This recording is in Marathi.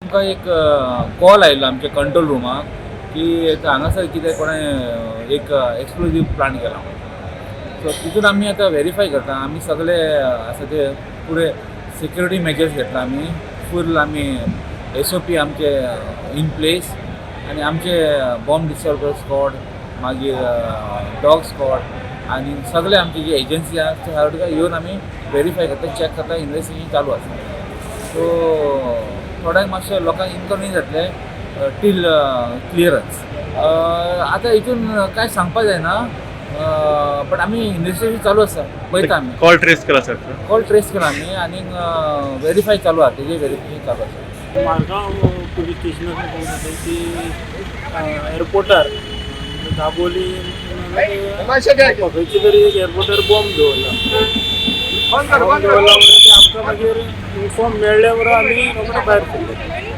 आमकां एक कॉल आयिल्लो आमच्या कंट्रोल रुमाक की हांगासर कितें कोणें एक एक्सप्लोजीव प्लांट केला. सो तितून आमी आतां व्हेरीफाय करता. आमी सगळे आसा ते पुरे सिक्युरिटी मेजर्स घेतला. आमी फूल आमी SOP आमचे इन प्लेस आनी आमचे बॉम्ब डिस्ट्रॉयर स्क्वॉड मागीर डॉग स्क्वॉड आनी सगळे आमची जी एजन्सी आसा त्या तुका येवन आमी व्हेरीफाय करता, चॅक करता, इन्वेस्टिगेशन चालू आसा. सो थोड्यांक मातशें लोकांक इनकन्विनियन्स जातले टील क्लियरन्स. आतां हितून कांय सांगपाक जायना, बट आमी इन्वेस्टिगेशन चालू आसा, पळयता आमी. कॉल ट्रेस केला सर? कॉल ट्रेस केला आमी आनी व्हेरीफाय चालू आसा, तेजें व्हेरिफिकेशन चालू आसा. मारगांव पुलीस स्टेशनान की एअरपोर्टार दाबोलीम खंयचे तरी एक एअरपोर्टार बॉम्ब दवरला. आमकां मागीर इन्फॉर्म मेळ्ळे बरोबर आमी रोखडे भायर सरले.